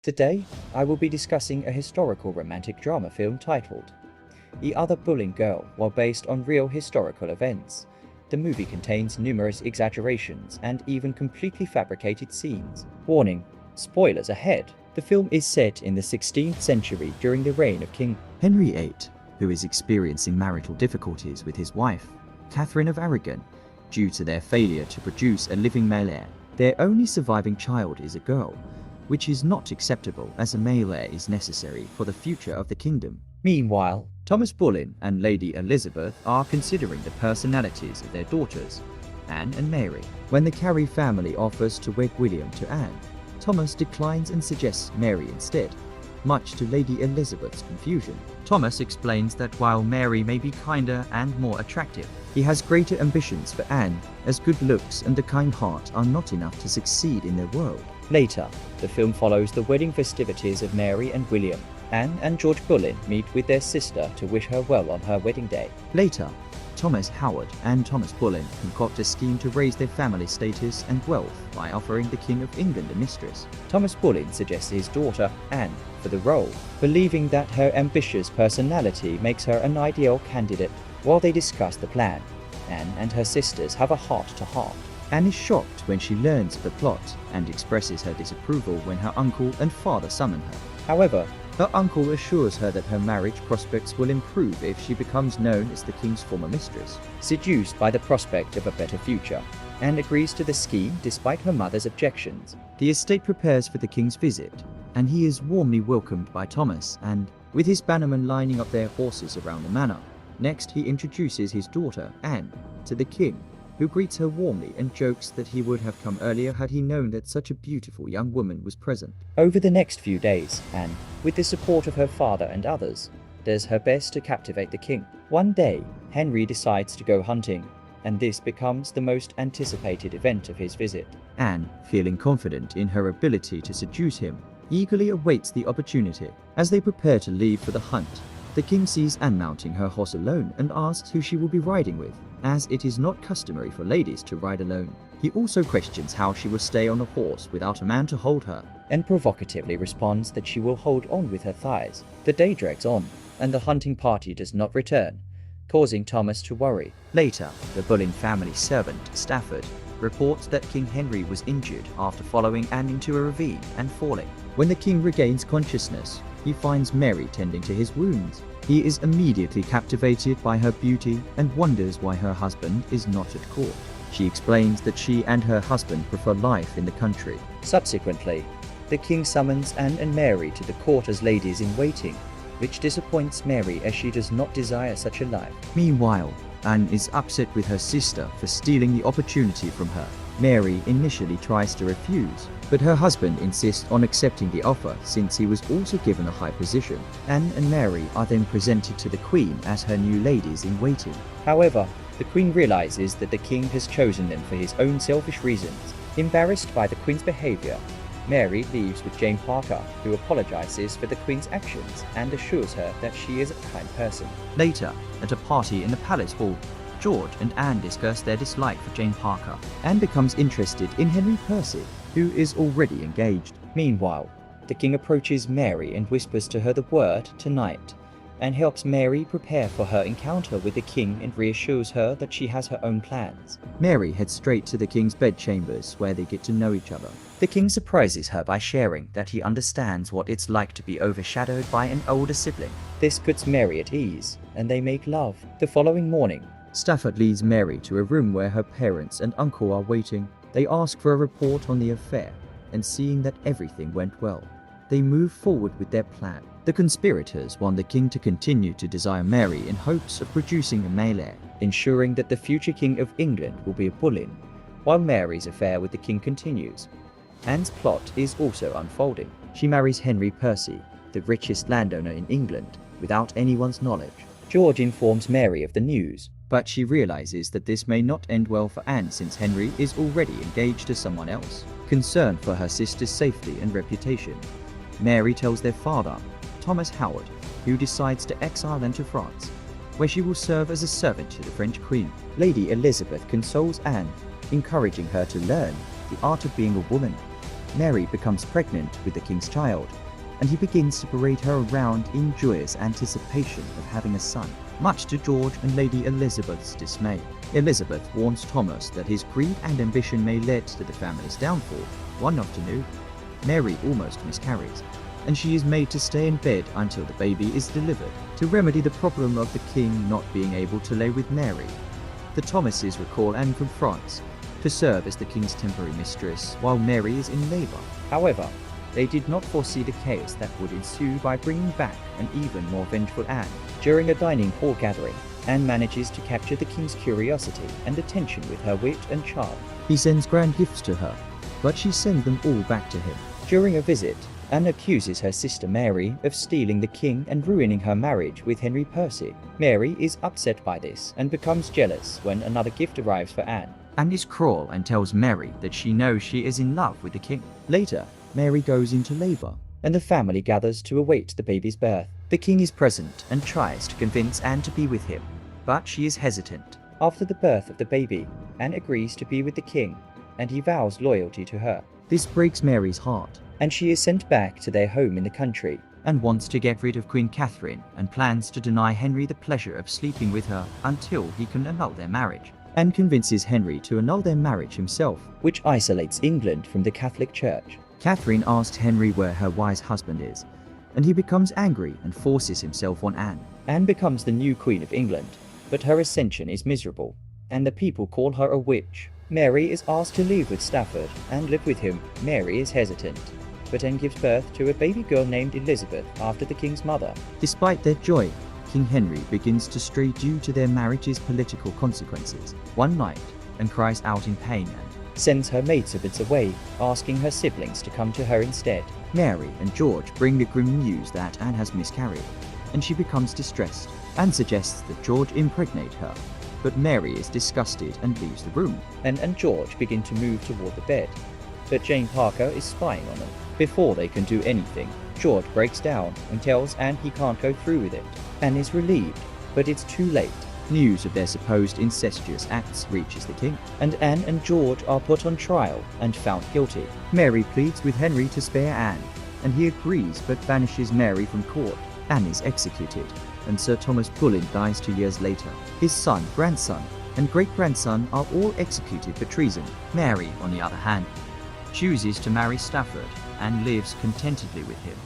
Today, I will be discussing a historical romantic drama film titled The Other Boleyn Girl, while based on real historical events. The movie contains numerous exaggerations and even completely fabricated scenes. Warning: spoilers ahead. The film is set in the 16th century during the reign of King Henry VIII, who is experiencing marital difficulties with his wife, Catherine of Aragon, due to their failure to produce a living male heir. Their only surviving child is a girl, which is not acceptable as a male heir is necessary for the future of the kingdom. Meanwhile, Thomas Boleyn and Lady Elizabeth are considering the personalities of their daughters, Anne and Mary. When the Carey family offers to wed William to Anne, Thomas declines and suggests Mary instead, much to Lady Elizabeth's confusion. Thomas explains that while Mary may be kinder and more attractive, he has greater ambitions for Anne, as good looks and a kind heart are not enough to succeed in their world. later, the film follows the wedding festivities of Mary and William. Anne and George Boleyn meet with their sister to wish her well on her wedding day. Later, Thomas Howard and Thomas Boleyn concoct a scheme to raise their family status and wealth by offering the King of England a mistress. Thomas Boleyn suggests his daughter, Anne, for the role, believing that her ambitious personality makes her an ideal candidate. While they discuss the plan, Anne and her sisters have a heart-to-heart. Anne is shocked when she learns of the plot and expresses her disapproval when her uncle and father summon her. However, Her uncle assures her that her marriage prospects will improve if she becomes known as the king's former mistress. seduced by the prospect of a better future, Anne agrees to the scheme despite her mother's objections. The estate prepares for the king's visit, and he is warmly welcomed by Thomas and, with his bannermen lining up their horses around the manor. Next, he introduces his daughter, Anne, to the king, who greets her warmly and jokes that he would have come earlier had he known that such a beautiful young woman was present. Over the next few days, Anne, with the support of her father and others, does her best to captivate the king. One day, Henry decides to go hunting, and this becomes the most anticipated event of his visit. Anne, feeling confident in her ability to seduce him, eagerly awaits the opportunity. As they prepare to leave for the hunt, the king sees Anne mounting her horse alone and asks who she will be riding with, as it is not customary for ladies to ride alone. He also questions how she will stay on a horse without a man to hold her. And provocatively responds that she will hold on with her thighs. The day drags on, and the hunting party does not return, causing Thomas to worry. Later, the Boleyn family servant, Stafford, reports that King Henry was injured after following Anne into a ravine and falling. When the king regains consciousness, he finds Mary tending to his wounds. He is immediately captivated by her beauty and wonders why her husband is not at court. She explains that she and her husband prefer life in the country. Subsequently, the king summons Anne and Mary to the court as ladies in waiting, which disappoints Mary as she does not desire such a life. Meanwhile, Anne is upset with her sister for stealing the opportunity from her. Mary initially tries to refuse, but her husband insists on accepting the offer since he was also given a high position. Anne and Mary are then presented to the Queen as her new ladies in waiting. However, the queen realizes that the king has chosen them for his own selfish reasons. Embarrassed by the queen's behavior, Mary leaves with Jane Parker, who apologizes for the queen's actions and assures her that she is a kind person. Later, at a party in the palace hall, George and Anne discuss their dislike for Jane Parker. Anne becomes interested in Henry Percy, who is already engaged. Meanwhile, the king approaches Mary and whispers to her the word tonight, and helps Mary prepare for her encounter with the king and reassures her that she has her own plans. Mary heads straight to the king's bedchambers where they get to know each other. The king surprises her by sharing that he understands what it's like to be overshadowed by an older sibling. This puts Mary at ease, and they make love. The following morning, Stafford leads Mary to a room where her parents and uncle are waiting. They ask for a report on the affair, and seeing that everything went well, they move forward with their plan. The conspirators want the king to continue to desire Mary in hopes of producing a male heir, ensuring that the future king of England will be a Boleyn, while Mary's affair with the king continues. Anne's plot is also unfolding. She marries Henry Percy, the richest landowner in England, without anyone's knowledge. George informs Mary of the news, but she realizes that this may not end well for Anne since Henry is already engaged to someone else. Concerned for her sister's safety and reputation, Mary tells their father, Thomas Howard, who decides to exile them to France, where she will serve as a servant to the French queen. Lady Elizabeth consoles Anne, encouraging her to learn the art of being a woman. Mary becomes pregnant with the king's child, and he begins to parade her around in joyous anticipation of having a son, much to George and Lady Elizabeth's dismay. Elizabeth warns Thomas that his greed and ambition may lead to the family's downfall. One afternoon, Mary almost miscarries, and she is made to stay in bed until the baby is delivered, to remedy the problem of the king not being able to lay with Mary. The Thomases recall Anne from France to serve as the king's temporary mistress while Mary is in labour. However, they did not foresee the chaos that would ensue by bringing back an even more vengeful Anne. During a dining hall gathering, Anne manages to capture the king's curiosity and attention with her wit and charm. He sends grand gifts to her, but she sends them all back to him. During a visit, Anne accuses her sister Mary of stealing the king and ruining her marriage with Henry Percy. Mary is upset by this and becomes jealous when another gift arrives for Anne. Anne is cruel and tells Mary that she knows she is in love with the king. Later, Mary goes into labour, and the family gathers to await the baby's birth. The king is present and tries to convince Anne to be with him, but she is hesitant. After the birth of the baby, Anne agrees to be with the king, and he vows loyalty to her. This breaks Mary's heart, and she is sent back to their home in the country, and wants to get rid of Queen Catherine and plans to deny Henry the pleasure of sleeping with her until he can annul their marriage. Anne convinces Henry to annul their marriage himself, which isolates England from the Catholic Church. Catherine asks Henry where her wise husband is, and he becomes angry and forces himself on Anne. Anne becomes the new Queen of England, but her ascension is miserable, and the people call her a witch. Mary is asked to leave with Stafford and live with him. Mary is hesitant, but Anne gives birth to a baby girl named Elizabeth after the king's mother. Despite their joy, King Henry begins to stray due to their marriage's political consequences one night and cries out in pain and sends her maidservants away, asking her siblings to come to her instead. Mary and George bring the grim news that Anne has miscarried, and she becomes distressed. Anne suggests that George impregnate her, but Mary is disgusted and leaves the room. Anne and George begin to move toward the bed, but Jane Parker is spying on them. Before they can do anything, George breaks down and tells Anne he can't go through with it. Anne is relieved, but it's too late. News of their supposed incestuous acts reaches the king, and Anne and George are put on trial and found guilty. Mary pleads with Henry to spare Anne, and he agrees but banishes Mary from court. Anne is executed, and Sir Thomas Boleyn dies 2 years later. His son, grandson, and great-grandson are all executed for treason. Mary, on the other hand, chooses to marry Stafford and lives contentedly with him,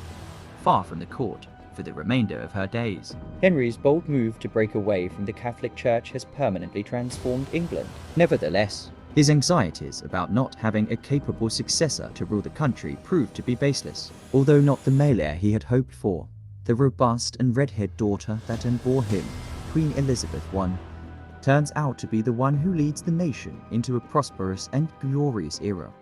far from the court, for the remainder of her days. Henry's bold move to break away from the Catholic Church has permanently transformed England. Nevertheless, his anxieties about not having a capable successor to rule the country proved to be baseless. Although not the male heir he had hoped for, the robust and red-haired daughter that bore him, Queen Elizabeth I, turns out to be the one who leads the nation into a prosperous and glorious era.